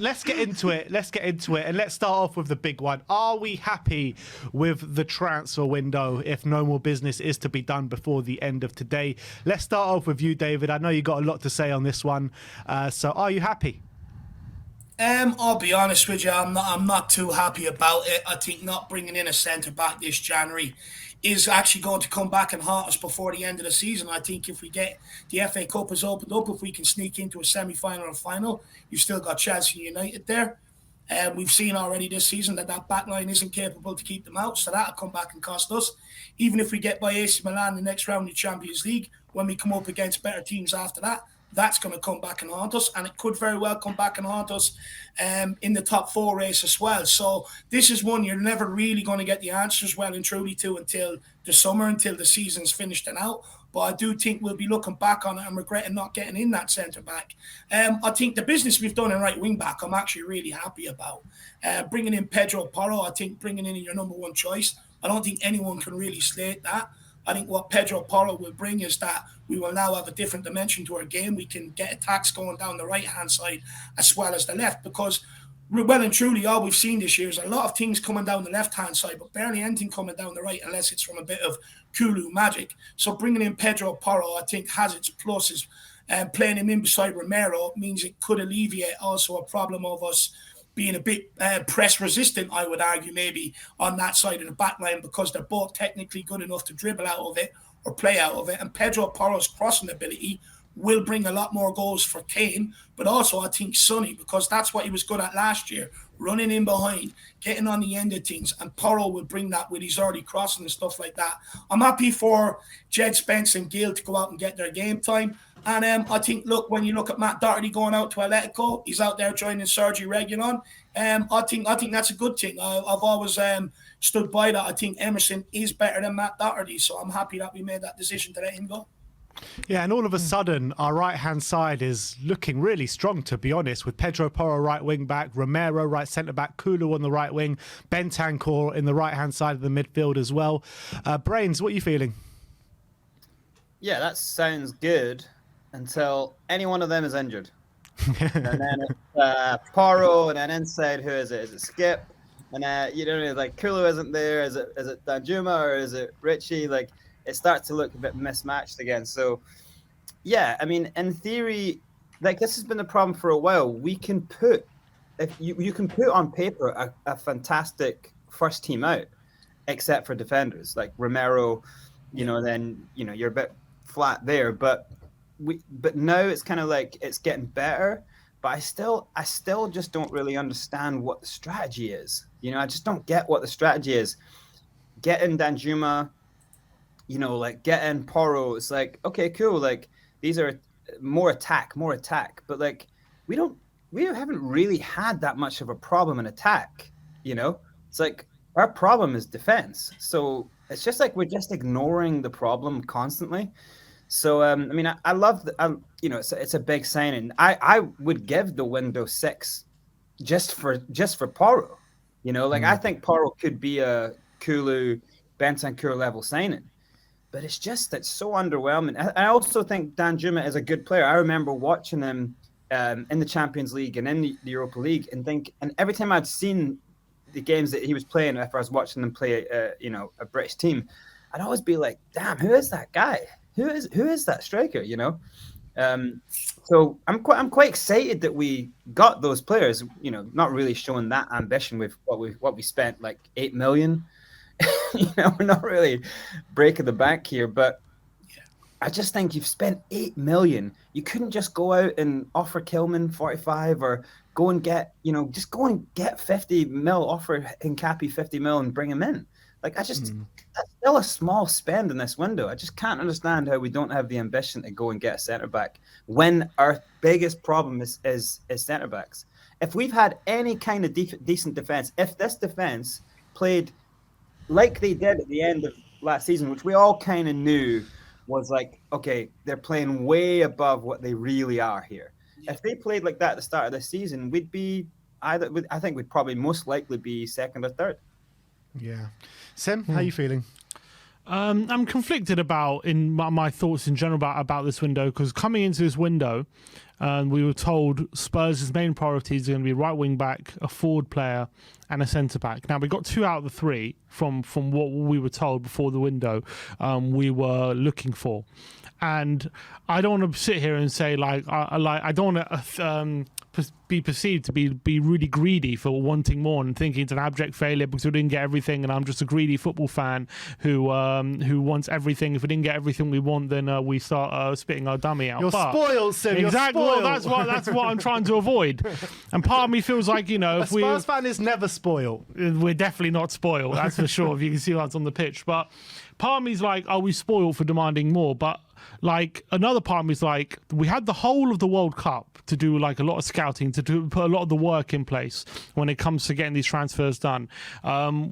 let's get into it. And let's start off with the big one. Are we happy with the transfer window if no more business is to be done before the end of today? Let's start off with you, David. I know you got a lot to say on this one. So are you happy? I'll be honest with you, I'm not too happy about it. I think not bringing in a centre back this January is actually going to come back and haunt us before the end of the season. I think if we get the FA Cup has opened up, if we can sneak into a semi-final or final, you've still got Chelsea United there. We've seen already this season that back line isn't capable to keep them out, so that'll come back and cost us. Even if we get by AC Milan the next round of the Champions League, when we come up against better teams after that, that's going to come back and haunt us, and it could very well come back and haunt us in the top four race as well. So this is one you're never really going to get the answers well and truly to until the summer, until the season's finished and out. But I do think we'll be looking back on it and regretting not getting in that centre-back. I think the business we've done in right wing-back, I'm actually really happy about. Bringing in Pedro Porro, I think bringing in your number one choice, I don't think anyone can really slate that. I think what Pedro Porro will bring is that we will now have a different dimension to our game. We can get attacks going down the right-hand side as well as the left, because well and truly all we've seen this year is a lot of things coming down the left-hand side, but barely anything coming down the right unless it's from a bit of Kulu magic. So bringing in Pedro Porro, I think, has its pluses. And playing him in beside Romero means it could alleviate also a problem of us being a bit press resistant, I would argue, maybe on that side of the back line, because they're both technically good enough to dribble out of it or play out of it. And Pedro Porro's crossing ability will bring a lot more goals for Kane, but also I think Sonny, because that's what he was good at last year, running in behind, getting on the end of things, and Porro will bring that with his early crossing and stuff like that. I'm happy for Jed Spence and Gill to go out and get their game time. And I think, look, when you look at Matt Doherty going out to Atletico, he's out there joining Sergio Reguilon. I think that's a good thing. I've always stood by that. I think Emerson is better than Matt Doherty, so I'm happy that we made that decision to let him go. Yeah, and all of a sudden, our right-hand side is looking really strong, to be honest, with Pedro Porro right wing-back, Romero right centre-back, Kulu on the right wing, Bentancur in the right-hand side of the midfield as well. Brains, what are you feeling? Yeah, that sounds good until any one of them is injured. And then it's Porro, and then inside, who is it? Is it Skip? And you don't know, like, Kulu isn't there. Is it Danjuma or is it Richie? Like, it starts to look a bit mismatched again. So, yeah, I mean, in theory, like, this has been the problem for a while. We can put, if you can put on paper a fantastic first team out, except for defenders like Romero, then you're a bit flat there. But now it's kind of like it's getting better. But I still just don't really understand what the strategy is. I just don't get what the strategy is. Getting Danjuma, like getting Porro, it's like, okay, cool. Like, these are more attack. But like, we haven't really had that much of a problem in attack. It's like our problem is defense. So it's just like we're just ignoring the problem constantly. So I mean, I love it's a big signing. I would give the window 6 just for Porro. I think Porro could be a Kulu, Bentancur level signing. But it's so underwhelming. I also think Danjuma is a good player. I remember watching him in the Champions League and in the Europa League, and every time I'd seen the games that he was playing, if I was watching him play, a British team, I'd always be like, "Damn, who is that guy? Who is that striker?" So I'm quite excited that we got those players. Not really showing that ambition with what we spent, like 8 million. We're not really breaking the bank here, but I just think you've spent 8 million. You couldn't just go out and offer Kilman 45 or go and get, just go and get 50 mil, offer Hincapi 50 mil and bring him in. Like, that's still a small spend in this window. I just can't understand how we don't have the ambition to go and get a centre back when our biggest problem is centre backs. If we've had any kind of decent defense, if this defense played like they did at the end of last season, which we all kind of knew was like, okay, they're playing way above what they really are here. If they played like that at the start of the season, I think we'd probably most likely be second or third. Yeah. Sim, how are you feeling? I'm conflicted about in my thoughts in general about this window, because coming into this window, we were told Spurs' main priorities are going to be right wing back, a forward player, and a centre back. Now we got 2 out of the 3 from what we were told before the window we were looking for, and I don't want to sit here and say I don't want to be perceived to be really greedy for wanting more and thinking it's an abject failure because we didn't get everything, and I'm just a greedy football fan who wants everything. If we didn't get everything we want, then we start spitting our dummy out. You're spoiled, Sim. Exactly. You're spoiled. Well, that's what I'm trying to avoid. And part of me feels like, a Spurs fan is never spoiled. We're definitely not spoiled. That's for sure. If you can see what's on the pitch, but part of me is like, are we spoiled for demanding more? But like another part of me is like, we had the whole of the World Cup to do like a lot of scouting, put a lot of the work in place when it comes to getting these transfers done.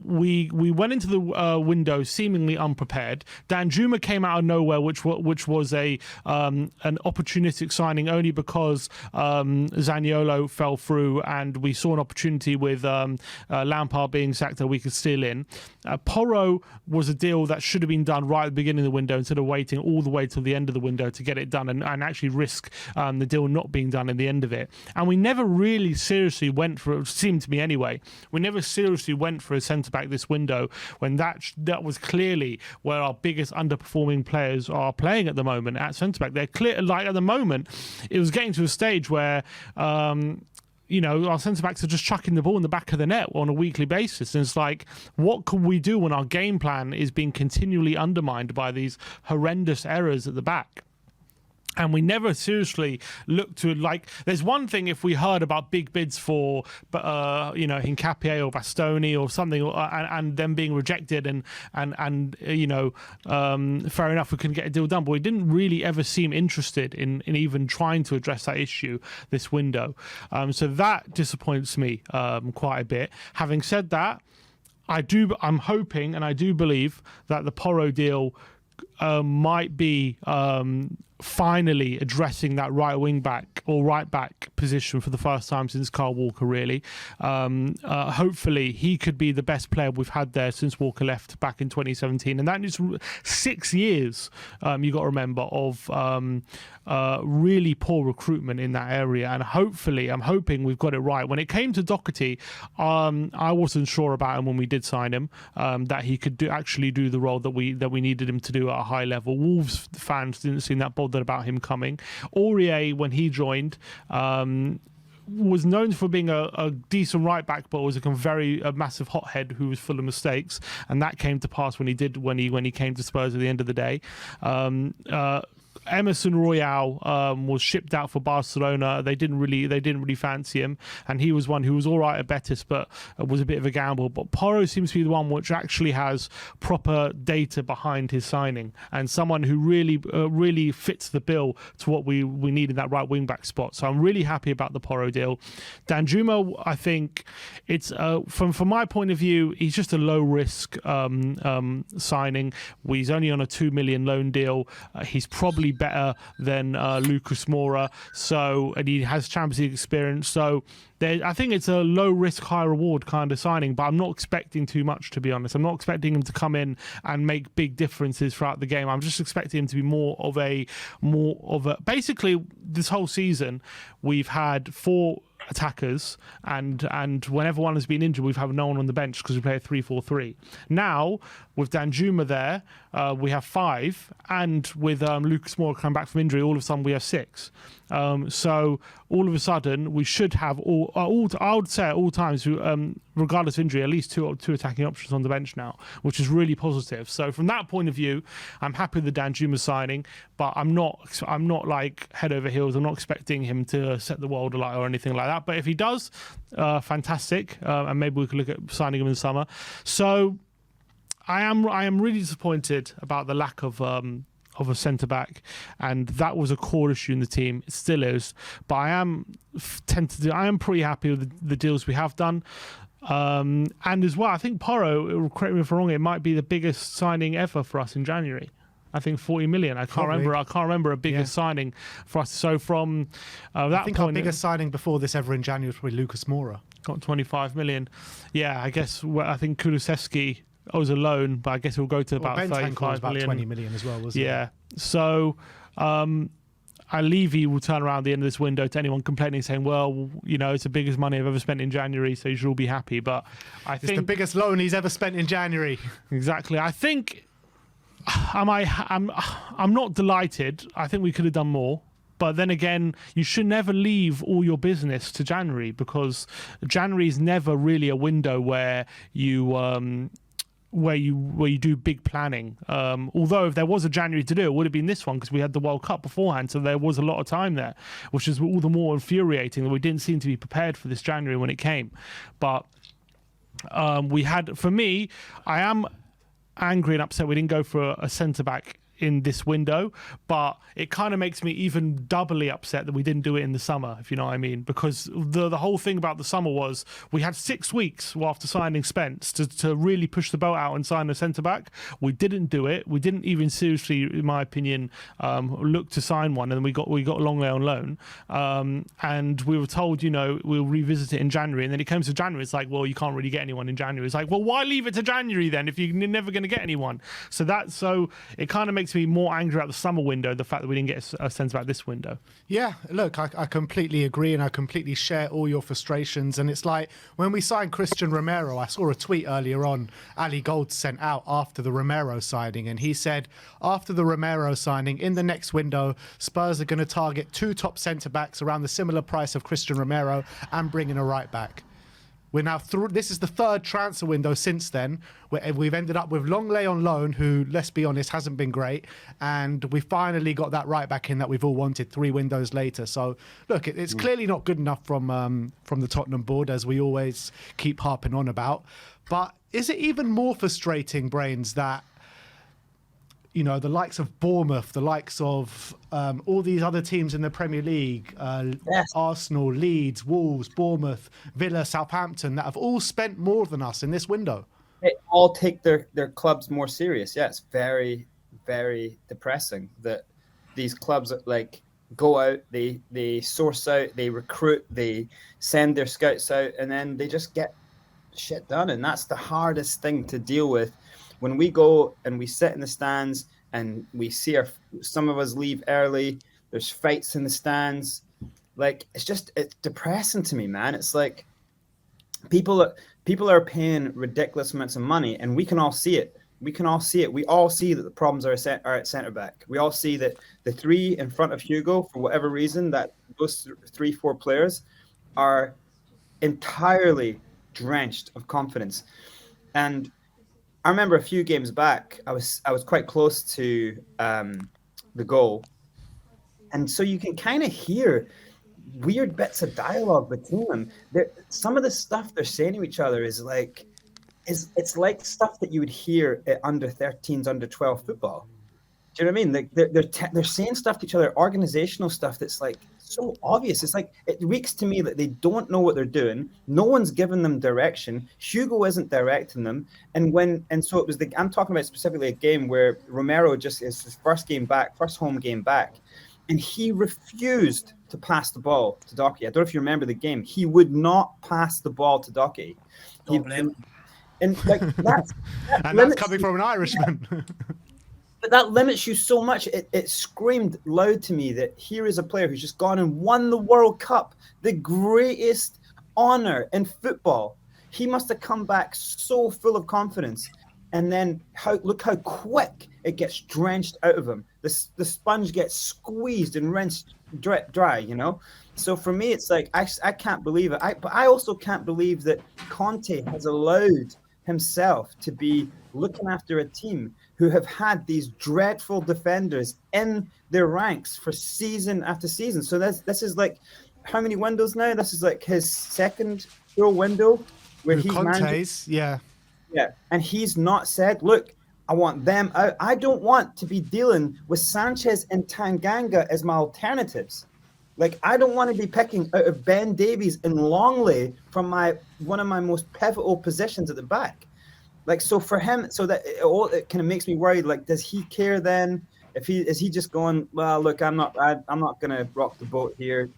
We went into the window seemingly unprepared. Danjuma came out of nowhere, which was an opportunistic signing only because Zaniolo fell through, and we saw an opportunity with Lampard being sacked that we could steal in. Porro was a deal that should have been done right at the beginning of the window instead of waiting all the way till the end of the window to get it done and actually risk the deal not being done in the end of it. And we never really seriously went for, it seemed to me anyway, we never seriously went for a centre-back this window when that was clearly where our biggest underperforming players are playing at the moment at centre-back. They're clear, like at the moment, it was getting to a stage where our centre-backs are just chucking the ball in the back of the net on a weekly basis. And it's like, what can we do when our game plan is being continually undermined by these horrendous errors at the back? And we never seriously look to, like, there's one thing if we heard about big bids for, Hincapié or Bastoni or something, and them being rejected, and fair enough, we couldn't get a deal done. But we didn't really ever seem interested in even trying to address that issue this window. So that disappoints me quite a bit. Having said that, I'm hoping and I do believe that the Porro deal might be finally addressing that right wing back or right back position for the first time since Kyle Walker, really. Hopefully he could be the best player we've had there since Walker left back in 2017, and that is 6 years, you got to remember, of really poor recruitment in that area. And hopefully, I'm hoping we've got it right. When it came to Doherty, I wasn't sure about him when we did sign him, that he could actually do the role that we needed him to do at a high level. Wolves fans didn't seem that bothered about him coming. Aurier, when he joined, was known for being a decent right back, but was a massive hothead who was full of mistakes, and that came to pass when he came to Spurs at the end of the day. Emerson Royal was shipped out for Barcelona. They didn't really fancy him, and he was one who was all right at Betis, but was a bit of a gamble. But Porro seems to be the one which actually has proper data behind his signing, and someone who really fits the bill to what we need in that right wing back spot. So I'm really happy about the Porro deal. Danjuma, I think it's from my point of view, he's just a low risk signing. He's only on a 2 million loan deal. He's probably better than Lucas Moura, and he has Champions League experience. So I think it's a low risk, high reward kind of signing, but I'm not expecting too much, to be honest. I'm not expecting him to come in and make big differences throughout the game. I'm just expecting him to be more of a. Basically, this whole season, we've had 4 attackers, and whenever one has been injured, we've had no one on the bench because we play a 3-4-3. Now, with Danjuma there, we have 5, and with Lucas Moura coming back from injury, all of a sudden we have 6. So all of a sudden we should have I would say at all times, regardless of injury, at least two attacking options on the bench now, which is really positive. So from that point of view, I'm happy with the Danjuma signing, but I'm not like head over heels. I'm not expecting him to set the world alight or anything like that. But if he does, fantastic, and maybe we could look at signing him in the summer. So I am really disappointed about the lack of a centre back, and that was a core issue in the team. It still is, but I am pretty happy with the deals we have done. And as well, I think Porro, correct me if I'm wrong, it might be the biggest signing ever for us in January. I think 40 million. I can't remember a bigger signing for us. So from that I think point, our biggest signing before this ever in January was probably Lucas Moura. Got 25 million. Yeah, I guess I think Kulusevski owes a loan, but I guess it will go to about Bentancur was 35 about million. 20 million as well, wasn't Yeah. So Levy will turn around at the end of this window to anyone complaining, saying, well, it's the biggest money I've ever spent in January, so you should all be happy. But I think it's the biggest loan he's ever spent in January. Exactly. I think I'm not delighted. I think we could have done more. But then again, you should never leave all your business to January, because January is never really a window where you do big planning. Although if there was a January to do, it would have been this one, because we had the World Cup beforehand, so there was a lot of time there, which is all the more infuriating that we didn't seem to be prepared for this January when it came. But for me, I am angry and upset we didn't go for a centre-back in this window, but it kind of makes me even doubly upset that we didn't do it in the summer, if you know what I mean, because the whole thing about the summer was we had 6 weeks after signing Spence to really push the boat out and sign a centre-back. We didn't do it. We didn't even seriously, in my opinion, look to sign one, and we got Longley on loan, and we were told, we'll revisit it in January, and then it comes to January, it's like, well, you can't really get anyone in January. It's like, well, why leave it to January then if you're never going to get anyone? So it kind of makes me more angry at the summer window, the fact that we didn't get a sense about this window. Yeah, look, I completely agree, and I completely share all your frustrations. And it's like when we signed Christian Romero, I saw a tweet earlier on Ali Gold sent out after the Romero signing, and he said, after the Romero signing, in the next window, Spurs are going to target 2 top centre-backs around the similar price of Christian Romero and bring in a right-back. We're now through. This is the 3rd transfer window since then, where we've ended up with Longley on loan, who, let's be honest, hasn't been great, and we finally got that right back in that we've all wanted 3 windows later. So, look, it's clearly not good enough from the Tottenham board, as we always keep harping on about. But is it even more frustrating, Brains, that the likes of Bournemouth, the likes of all these other teams in the Premier League, Yes. Arsenal, Leeds, Wolves, Bournemouth, Villa, Southampton, that have all spent more than us in this window? They all take their clubs more serious. Yeah, it's very, very depressing that these clubs go out, they source out, they recruit, they send their scouts out, and then they just get shit done. And that's the hardest thing to deal with. When we go and we sit in the stands and we see some of us leave early, there's fights in the stands. It's depressing to me, man. It's like people are paying ridiculous amounts of money, and we can all see it. We all see that the problems are at centre back. We all see that the 3 in front of Hugo, for whatever reason, that those 3-4 players are entirely drenched of confidence. And I remember a few games back, I was quite close to the goal, and so you can kind of hear weird bits of dialogue between them. Some of the stuff they're saying to each other is like stuff that you would hear at under 13s, under 12 football. Do you know what I mean? They're saying stuff to each other, organizational stuff that's like so obvious. It's like, it reeks to me that they don't know what they're doing. No one's given them direction. Hugo isn't directing them. And so it was I'm talking about specifically a game where Romero is his first home game back, and he refused to pass the ball to Docky. I don't know if you remember the game. He would not pass the ball to Docky. And that's coming from an Irishman. But that limits you so much. It screamed loud to me that here is a player who's just gone and won the World Cup, the greatest honor in football. He must have come back so full of confidence. And then look how quick it gets drenched out of him. The sponge gets squeezed and rinsed dry, So for me, it's like, I can't believe it. But I also can't believe that Conte has allowed himself to be looking after a team who have had these dreadful defenders in their ranks for season after season. So this is like, how many windows now? This is like his 2nd full window where he Conte's, yeah. And he's not said, look, I want them out. I don't want to be dealing with Sanchez and Tanganga as my alternatives. I don't want to be picking out of Ben Davies and Longley from one of my most pivotal positions at the back. So for him, so that it kind of makes me worried. Does he care then? Is he just going, well, look, I'm not going to rock the boat here.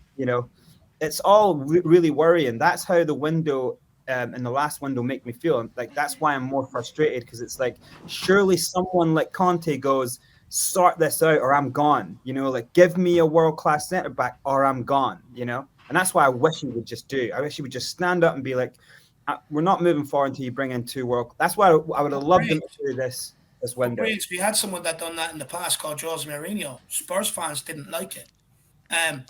It's all really worrying. That's how the window in the last window make me feel. Like that's why I'm more frustrated, because it's like surely someone like Conte goes, sort this out or I'm gone. You know, like give me a world-class centre back or I'm gone. You know, and that's why I wish he would just do. I wish he would just stand up and be like, we're not moving forward until you bring in two world. That's why I would have loved them to do this window. We had someone that done that in the past called Jose Mourinho. Spurs fans didn't like it. And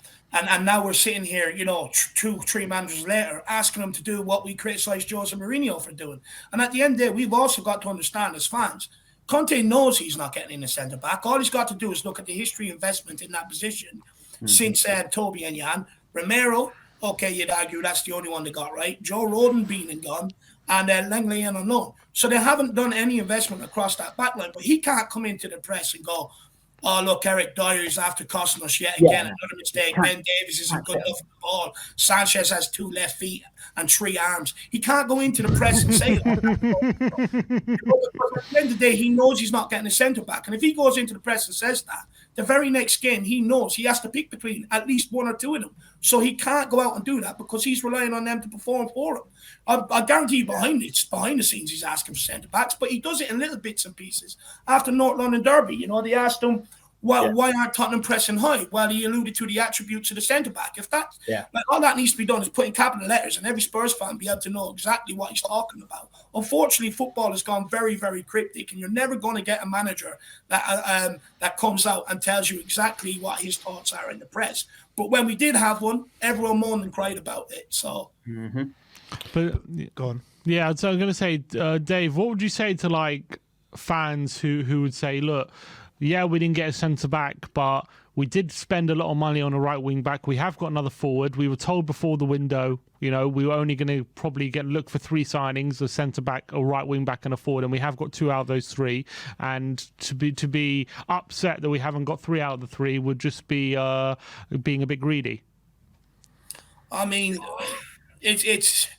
now we're sitting here, you know, 3 managers later, asking them to do what we criticised Jose Mourinho for doing. And at the end of the day, we've also got to understand as fans, Conte knows he's not getting in a centre back. All he's got to do is look at the history investment in that position since Toby and Jan. Romero, okay, you'd argue that's the only one they got right. Joe Rodon being and gone, and Langley on loan. So they haven't done any investment across that backline. But he can't come into the press and go, oh, look, Eric Dyer is after costing us yet again. Another mistake. Ben Davies isn't good enough for the ball. Sanchez has 2 left feet and 3 arms. He can't go into the press and say that. At the end of the day, he knows he's not getting a centre back. And if he goes into the press and says that, the very next game, he knows he has to pick between at least 1 or 2 of them. So he can't go out and do that because he's relying on them to perform for him. I guarantee you behind the scenes, he's asking for centre backs, but he does it in little bits and pieces. After North London Derby, you know, they asked him, why aren't Tottenham pressing high? Well, he alluded to the attributes of the centre back. If that, like, all that needs to be done is put in capital letters, and every Spurs fan be able to know exactly what he's talking about. Unfortunately, football has gone very, very cryptic, and you're never going to get a manager that comes out and tells you exactly what his thoughts are in the press. But when we did have one, everyone moaned and cried about it. So, but go on. Yeah, so I'm going to say, Dave, what would you say to like fans who would say, look, yeah, we didn't get a centre back, but we did spend a lot of money on a right wing back. We have got another forward. We were told before the window, you know, we were only going to probably look for 3 signings: a centre back, a right wing back, and a forward. And we have got 2 out of those 3. And to be upset that we haven't got 3 out of the 3 would just be being a bit greedy. I mean, it's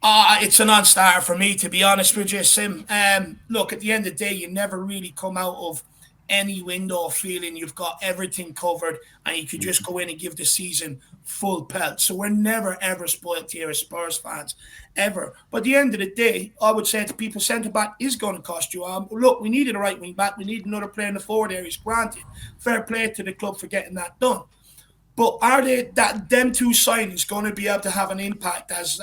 a non-starter for me, to be honest with you, Sim. Look, at the end of the day, you never really come out of any window feeling you've got everything covered and you could just go in and give the season full pelt. So we're never, ever spoiled here as Spurs fans, ever. But at the end of the day, I would say to people, centre-back is going to cost you. Look, we needed a right wing-back. We need another player in the forward areas. Granted, fair play to the club for getting that done. But are them 2 signings going to be able to have an impact as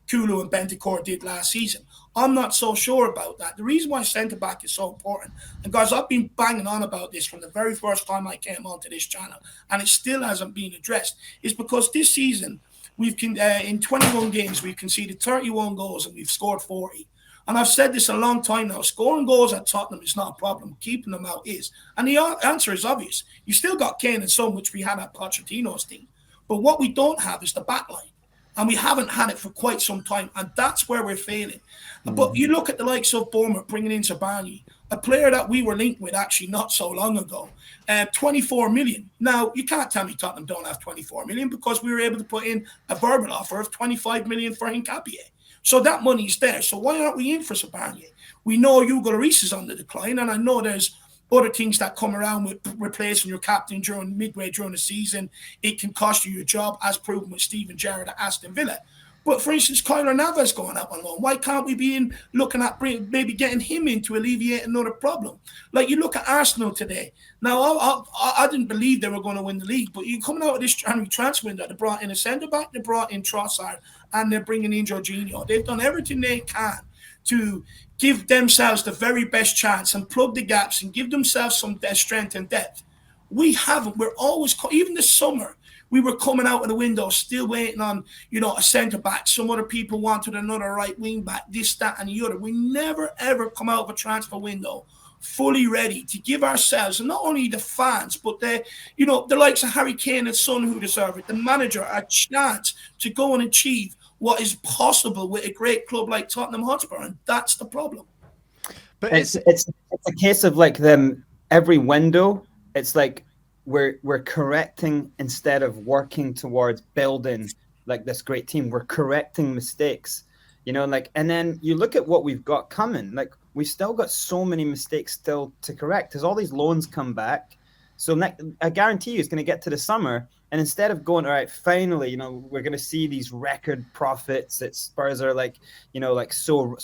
Kulu and Bentancur did last season? I'm not so sure about that. The reason why centre-back is so important, and guys, I've been banging on about this from the very first time I came onto this channel, and it still hasn't been addressed, is because this season, in 21 games, we've conceded 31 goals and we've scored 40. And I've said this a long time now. Scoring goals at Tottenham is not a problem. Keeping them out is. And the answer is obvious. You still got Kane and Son, which we had at Pochettino's team. But what we don't have is the back line. And we haven't had it for quite some time. And that's where we're failing. But you look at the likes of Bournemouth bringing in Zabani, a player that we were linked with actually not so long ago, 24 million. Now, you can't tell me Tottenham don't have 24 million because we were able to put in a verbal offer of 25 million for Hincapié. So that money's there. So why aren't we in for Sabanier? We know Hugo Lloris is on the decline, and I know there's other things that come around with replacing your captain midway during the season. It can cost you your job, as proven with Steven Gerrard at Aston Villa. But for instance, Kyler Navas going out on loan. Why can't we be looking at maybe getting him in to alleviate another problem? Like you look at Arsenal today. Now, I didn't believe they were going to win the league, but you're coming out of this January transfer window. They brought in a centre-back, they brought in Trossard, and they're bringing in Jorginho. They've done everything they can to give themselves the very best chance and plug the gaps and give themselves some strength and depth. We haven't. We're always, even this summer, we were coming out of the window still waiting on, a centre-back. Some other people wanted another right wing-back, this, that, and the other. We never, ever come out of a transfer window fully ready to give ourselves, and not only the fans, but the likes of Harry Kane and Son who deserve it, the manager, a chance to go and achieve what is possible with a great club like Tottenham Hotspur, and that's the problem. But it's a case of like them every window. It's like we're correcting instead of working towards building like this great team. We're correcting mistakes, and then you look at what we've got coming. Like we've still got so many mistakes still to correct. As all these loans come back, So I guarantee you, it's going to get to the summer, and instead of going, all right, finally, you know, we're going to see these record profits that Spurs are like, you know, like so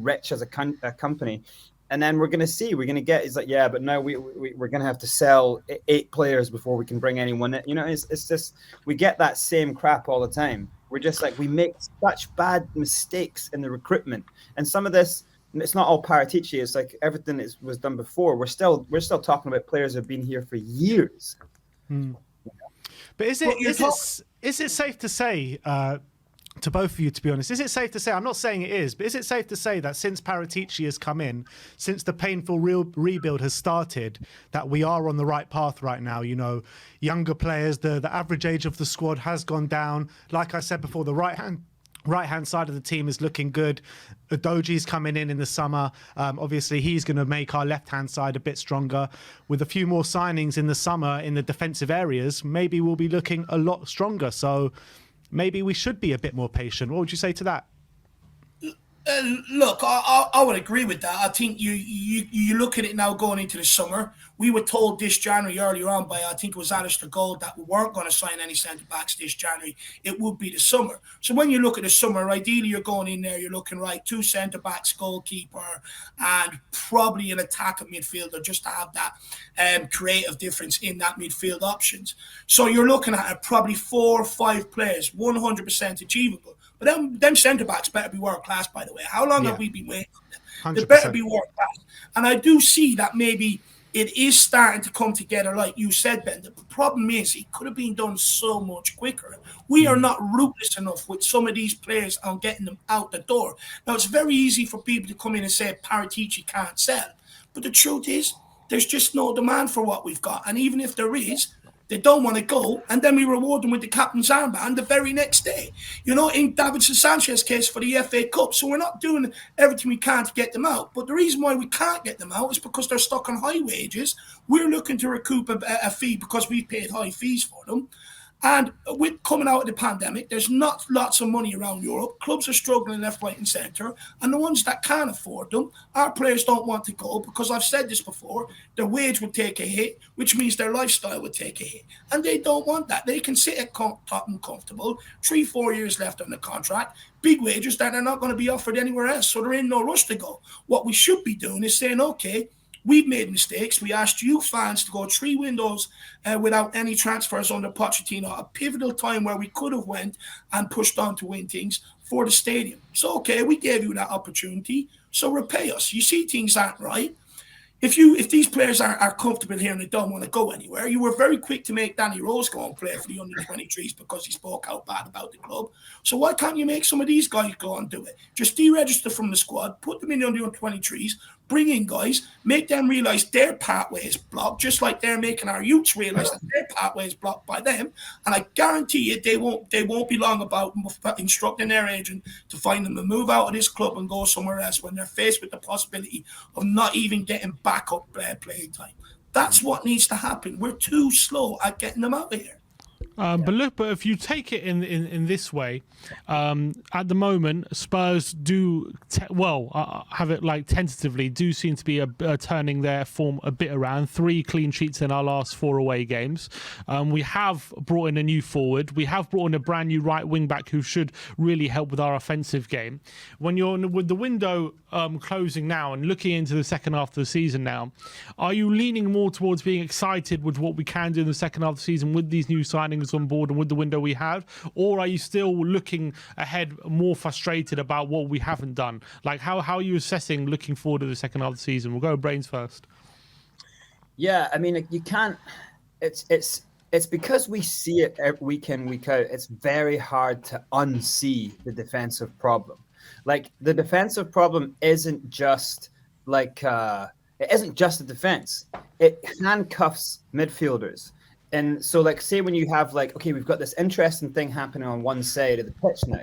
rich as a company. And then we're going to get, it's like, yeah, but now we're going to have to sell 8 players before we can bring anyone in. You know, it's just, we get that same crap all the time. We're just like, we make such bad mistakes in the recruitment. And some of this, it's not all Paratici. It's like everything that was done before. We're still talking about players who have been here for years. But is it safe to say, to both of you, to be honest, is it safe to say, I'm not saying it is, but is it safe to say that since Paratici has come in, since the painful rebuild has started, that we are on the right path right now? You know, younger players, the average age of the squad has gone down. Like I said before, the right-hand side of the team is looking good. Udoji's coming in the summer. Obviously, he's going to make our left-hand side a bit stronger. With a few more signings in the summer in the defensive areas, maybe we'll be looking a lot stronger. So maybe we should be a bit more patient. What would you say to that? Look, I would agree with that. I think you look at it now going into the summer. We were told this January earlier on by, I think it was Alistair Gold, that we weren't going to sign any centre-backs this January. It would be the summer. So when you look at the summer, ideally you're going in there, you're looking right, 2 centre-backs, goalkeeper, and probably an attacking midfielder just to have that creative difference in that midfield options. So you're looking at probably 4 or 5 players, 100% achievable. But them centre-backs better be world-class, by the way. How long have we been waiting for them? 100%. They better be world-class. And I do see that maybe it is starting to come together, like you said, Ben. The problem is it could have been done so much quicker. We are not ruthless enough with some of these players on getting them out the door. Now, it's very easy for people to come in and say Paratici can't sell. But the truth is, there's just no demand for what we've got. And even if there is, they don't want to go, and then we reward them with the captain's armband the very next day. You know, in Davinson Sanchez's case for the FA Cup. So we're not doing everything we can to get them out. But the reason why we can't get them out is because they're stuck on high wages. We're looking to recoup a fee because we paid high fees for them. And with coming out of the pandemic, there's not lots of money around Europe. Clubs are struggling left, right and centre. And the ones that can't afford them, our players don't want to go because I've said this before, their wage would take a hit, which means their lifestyle would take a hit. And they don't want that. They can sit at Tottenham comfortable, 3-4 years left on the contract, big wages that are not going to be offered anywhere else. So they're in no rush to go. What we should be doing is saying, okay, we've made mistakes. We asked you fans to go 3 windows without any transfers under Pochettino, a pivotal time where we could have went and pushed on to win things for the stadium. So, okay, we gave you that opportunity, so repay us. You see things aren't right. If these players are comfortable here and they don't want to go anywhere, you were very quick to make Danny Rose go and play for the under-23s because he spoke out bad about the club. So why can't you make some of these guys go and do it? Just deregister from the squad, put them in the under-23s, bring in guys, make them realise their pathway is blocked, just like they're making our youths realise that their pathway is blocked by them. And I guarantee you they won't be long about instructing their agent to find them to move out of this club and go somewhere else when they're faced with the possibility of not even getting backup playing time. That's what needs to happen. We're too slow at getting them out of here. But if you take it in this way, at the moment Spurs do have it like tentatively do seem to be turning their form a bit around. 3 clean sheets in our last 4 away games. We have brought in a new forward. We have brought in a brand new right wing back who should really help with our offensive game. When you're with the window closing now and looking into the second half of the season now, are you leaning more towards being excited with what we can do in the second half of the season with these new signings on board and with the window we have, or are you still looking ahead more frustrated about what we haven't done? Like how are you assessing looking forward to the second half of the season? We'll go Brains first. Yeah, I mean, you can't, it's because we see it week in, week out. It's very hard to unsee the defensive problem. Like the defensive problem isn't just like it isn't just the defense. It handcuffs midfielders. And so, like, say when you have, like, okay, we've got this interesting thing happening on one side of the pitch now,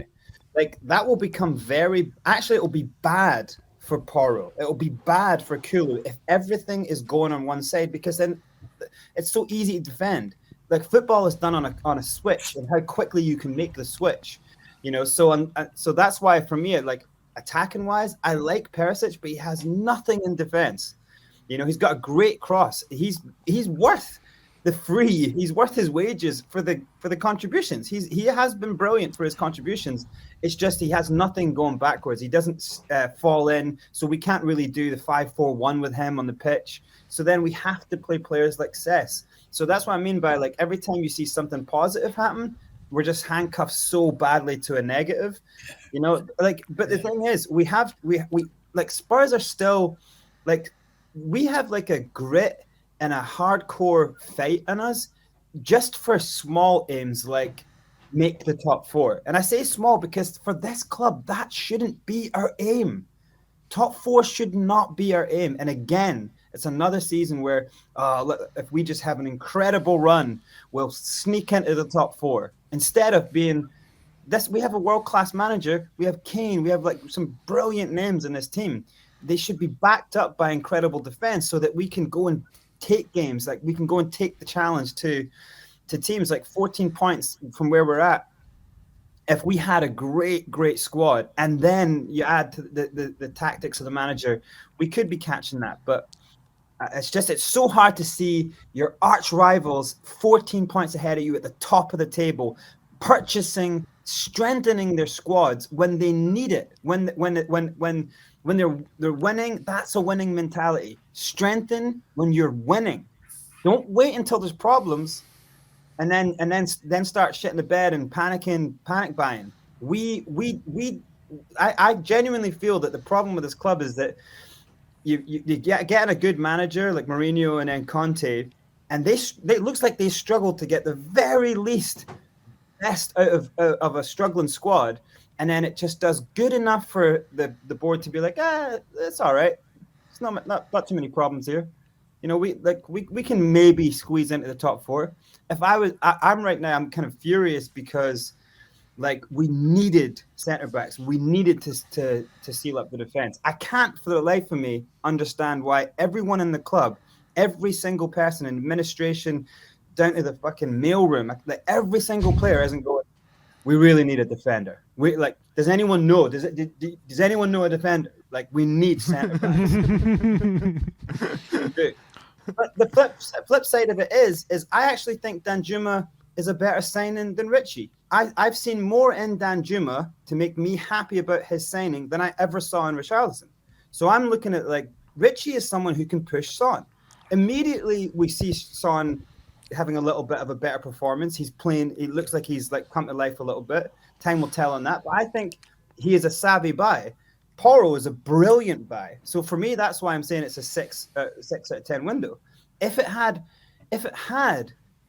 like, that will become it will be bad for Porro. It will be bad for Kulu if everything is going on one side, because then it's so easy to defend. Like, football is done on a switch and how quickly you can make the switch, you know? So that's why, for me, like, attacking-wise, I like Perisic, but he has nothing in defense. You know, he's got a great cross. He's worth the free. He's worth his wages for the contributions. He has been brilliant for his contributions. It's just he has nothing going backwards. He doesn't fall in, so we can't really do the 5-4-1 with him on the pitch. So then we have to play players like Cess. So that's what I mean by like every time you see something positive happen, we're just handcuffed so badly to a negative, you know. Like, but the thing is, we like Spurs are still like we have like a grit and a hardcore fight in us, just for small aims like make the top 4. And I say small because for this club that shouldn't be our aim. Top 4 should not be our aim. And again, it's another season where if we just have an incredible run, we'll sneak into the top 4. Instead of being this, we have a world-class manager. We have Kane. We have like some brilliant names in this team. They should be backed up by incredible defense so that we can go and take games. Like we can go and take the challenge to teams like 14 points from where we're at. If we had a great squad and then you add to the tactics of the manager, we could be catching that. But it's so hard to see your arch rivals 14 points ahead of you at the top of the table, strengthening their squads when they need it. When they're winning, that's a winning mentality. Strengthen when you're winning. Don't wait until there's problems and then start shitting the bed and panic buying. I genuinely feel that the problem with this club is that you get a good manager like Mourinho and then Conte, and they looks like they struggle to get the very least best out of a struggling squad, and then it just does good enough for the board to be like, it's all right. It's not too many problems here. You know, we can maybe squeeze into the top 4. If I'm right now, I'm kind of furious because like we needed center backs. We needed to seal up the defense. I can't for the life of me understand why everyone in the club, every single person in administration, down to the fucking mailroom, like every single player isn't going, we really need a defender. Does anyone know? Does anyone know a defender? Like we need center backs. But the flip side of it is I actually think Danjuma is a better signing than Richie. I've seen more in Danjuma to make me happy about his signing than I ever saw in Richarlison. So I'm looking at like Richie is someone who can push Son. Immediately we see Son having a little bit of a better performance. He's playing. He looks like he's like come to life a little bit. Time will tell on that. But I think he is a savvy buy. Porro is a brilliant buy. So for me, that's why I'm saying it's a 6 out of 10 window. If it had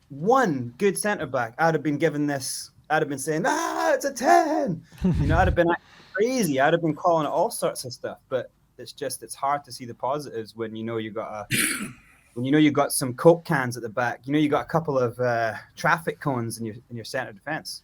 one good centre back, I'd have been given this. I'd have been saying, it's a 10. You know, I'd have been crazy. I'd have been calling it all sorts of stuff. But it's hard to see the positives when you know you got some Coke cans at the back. You know you got a couple of traffic cones in your centre defence.